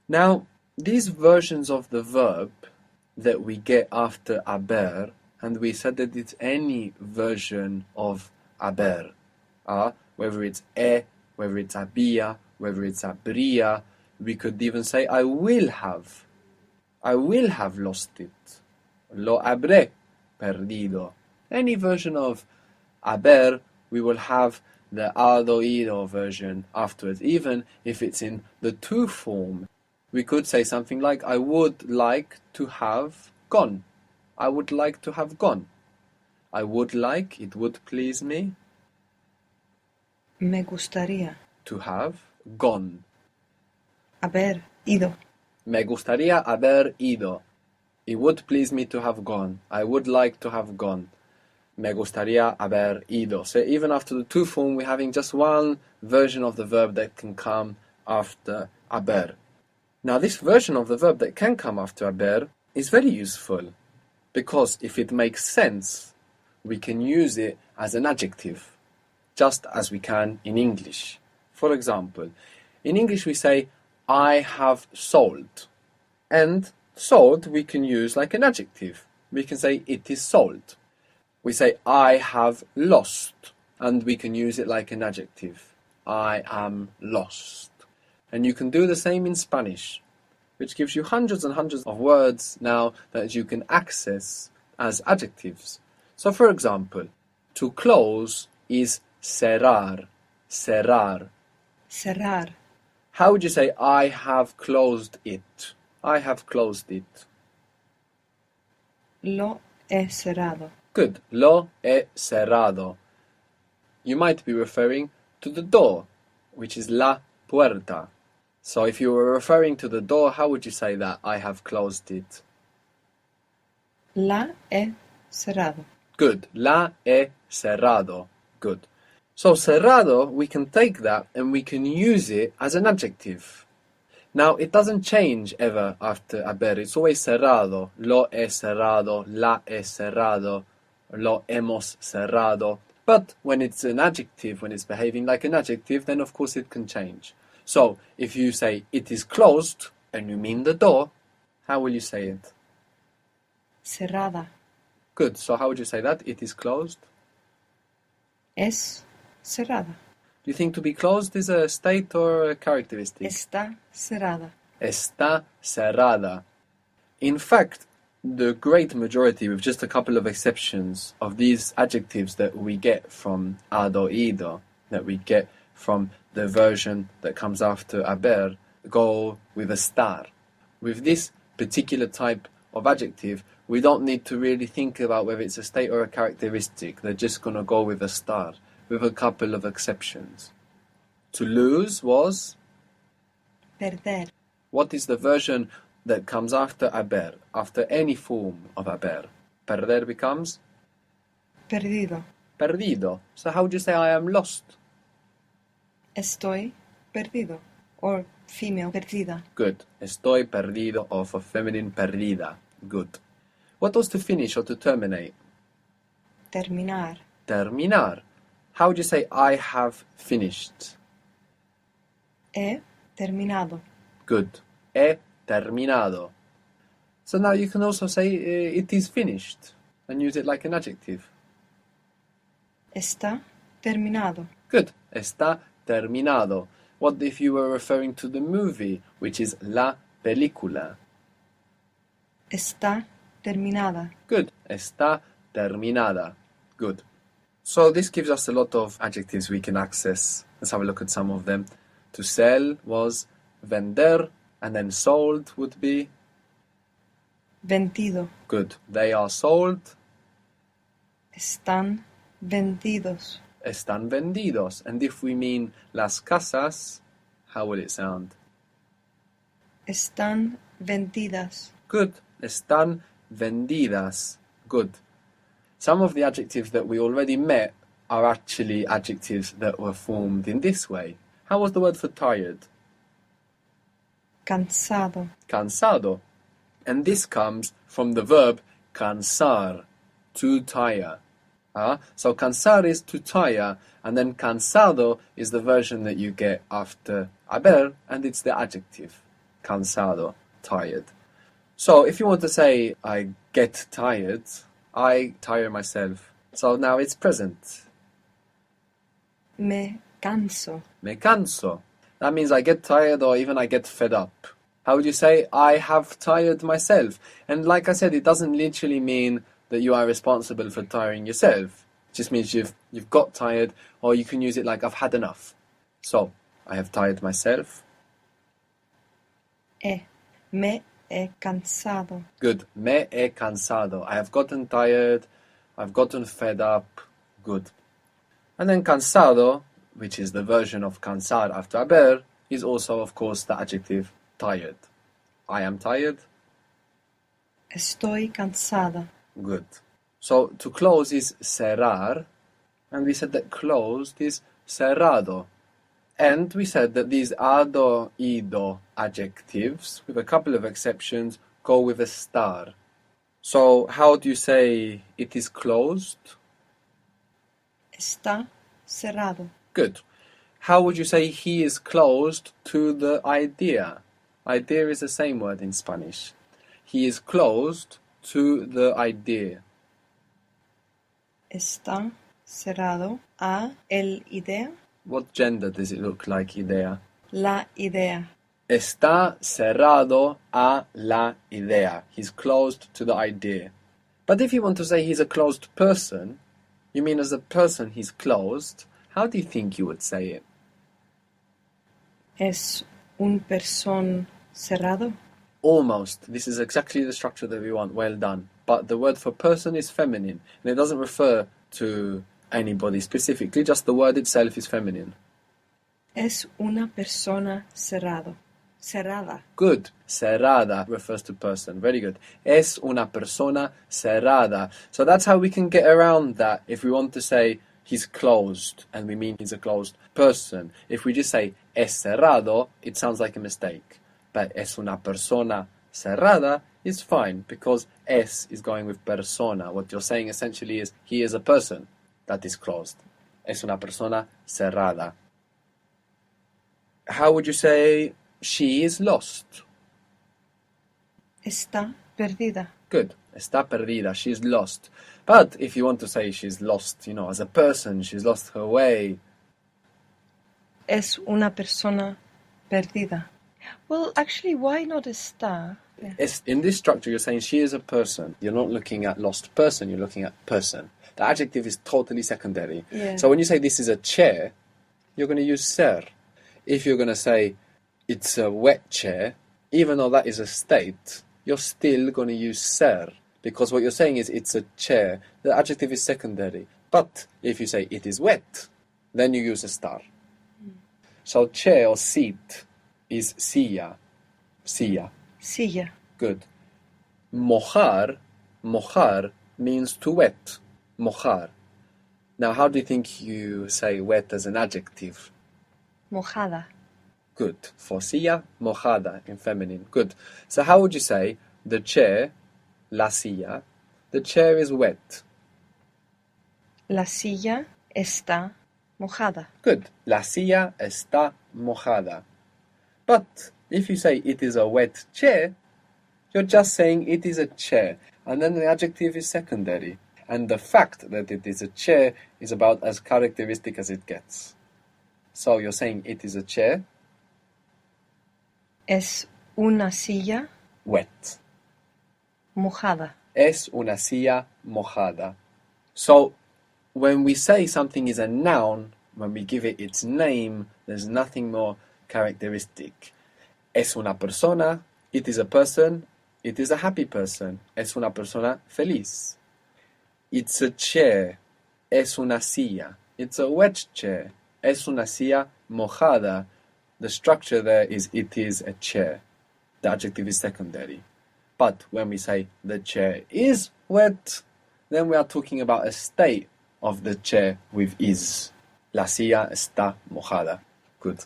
Now, these versions of the verb that we get after haber, and we said that it's any version of haber, whether it's whether it's había, whether it's habría. We could even say I will have lost it. Lo habré perdido. Any version of haber, we will have the hado ido version afterwards, even if it's in the to form. We could say something like, I would like to have gone. I would like to have gone. I would like, it would please me. Me gustaría To have gone. haber ido. Me gustaría haber ido. It would please me to have gone. I would like to have gone. Me gustaría haber ido. So even after the to form, we're having just one version of the verb that can come after haber. Now, this version of the verb that can come after haber is very useful, because if it makes sense, we can use it as an adjective, just as we can in English. For example, in English we say, I have sold. And sold we can use like an adjective. We can say, it is sold. We say, I have lost. And we can use it like an adjective. I am lost. And you can do the same in Spanish, which gives you hundreds and hundreds of words now that you can access as adjectives. So for example, to close is cerrar, cerrar. Cerrar. How would you say, I have closed it? I have closed it. Lo he cerrado. Good. Lo he cerrado. You might be referring to the door, which is la puerta. So if you were referring to the door, how would you say that? I have closed it. La he cerrado. Good. La he cerrado. Good. So cerrado, we can take that and we can use it as an adjective. Now, it doesn't change ever after haber. It's always cerrado. Lo he cerrado, la he cerrado, lo hemos cerrado. But when it's an adjective, when it's behaving like an adjective, then of course it can change. So, if you say, it is closed, and you mean the door, how will you say it? Cerrada. Good. So how would you say that? It is closed? Es cerrada. Do you think to be closed is a state or a characteristic? Está cerrada. Está cerrada. In fact, the great majority, with just a couple of exceptions, of these adjectives that we get from hado ido, that we get from the version that comes after haber, go with a star. With this particular type of adjective, we don't need to really think about whether it's a state or a characteristic. They're just going to go with a star, with a couple of exceptions. To lose was? Perder. What is the version that comes after haber, after any form of haber? Perder becomes? Perdido. Perdido. So how would you say I am lost? Estoy perdido. Or female perdida. Good. Estoy perdido, or for feminine perdida. Good. What was to finish or to terminate? Terminar. Terminar. How would you say I have finished? He terminado. Good. He terminado. So now you can also say it is finished and use it like an adjective. Está terminado. Good. Está terminado. What if you were referring to the movie, which is la película? Está terminada. Good. Está terminada. Good. So this gives us a lot of adjectives we can access. Let's have a look at some of them. To sell was vender, and then sold would be? Vendido. Good. They are sold. Están vendidos. Están vendidos. And if we mean las casas, how will it sound? Están vendidas. Good. Están vendidas. Good. Some of the adjectives that we already met are actually adjectives that were formed in this way. How was the word for tired? Cansado. Cansado. And this comes from the verb cansar, to tire. So cansar is to tire, and then cansado is the version that you get after haber, and it's the adjective. cansado, tired. So if you want to say I get tired, I tire myself. So now it's present. Me canso. Me canso. That means I get tired or even I get fed up. How would you say I have tired myself? And like I said, it doesn't literally mean that you are responsible for tiring yourself. It just means you've got tired, or you can use it like I've had enough. So, I have tired myself. Me he cansado. Good. Me he cansado. I have gotten tired. I've gotten fed up. Good. And then cansado, which is the version of cansar after haber, is also, of course, the adjective tired. I am tired. Estoy cansada. Good. So to close is cerrar, and we said that closed is cerrado. And we said that these ado, ido adjectives, with a couple of exceptions, go with a star. So how do you say it is closed? Está cerrado. Good. How would you say he is closed to the idea? Idea is the same word in Spanish. He is closed to the idea. Está cerrado a el idea. What gender does it look like, idea? La idea. Está cerrado a la idea. He's closed to the idea. But if you want to say he's a closed person, you mean as a person he's closed, how do you think you would say it? Es un person cerrado. Almost. This is exactly the structure that we want. Well done. But the word for person is feminine, and it doesn't refer to anybody specifically, just the word itself is feminine. Es una persona cerrado. Cerrada. Good. Cerrada refers to person. Very good. Es una persona cerrada. So that's how we can get around that if we want to say he's closed, and we mean he's a closed person. If we just say es cerrado, it sounds like a mistake. But es una persona cerrada is fine, because es is going with persona. What you're saying essentially is he is a person that is closed. Es una persona cerrada. How would you say she is lost? Está perdida. Good. Está perdida. She's lost. But if you want to say she's lost, as a person, she's lost her way. Es una persona perdida. Well, actually, why not está? In this structure, you're saying she is a person. You're not looking at lost person, you're looking at person. The adjective is totally secondary. Yeah. So when you say this is a chair, you're going to use ser. If you're going to say it's a wet chair, even though that is a state, you're still going to use ser. Because what you're saying is it's a chair. The adjective is secondary. But if you say it is wet, then you use a star. So chair or seat is silla. Silla. Silla. Good. Mojar means to wet. Mojar. Now, how do you think you say wet as an adjective? Mojada. Good. For silla, mojada in feminine. Good. So how would you say the chair, la silla, the chair is wet? La silla está mojada. Good. La silla está mojada. But if you say it is a wet chair, you're just saying it is a chair, and then the adjective is secondary. And the fact that it is a chair is about as characteristic as it gets. So you're saying it is a chair. Es una silla Wet. mojada. Es una silla mojada. So when we say something is a noun, when we give it its name, there's nothing more characteristic. Es una persona, it is a person, it is a happy person. Es una persona feliz. It's a chair. Es una silla. It's a wet chair. Es una silla mojada. The structure there is it is a chair. The adjective is secondary. But when we say the chair is wet, then we are talking about a state of the chair with is. La silla está mojada. Good.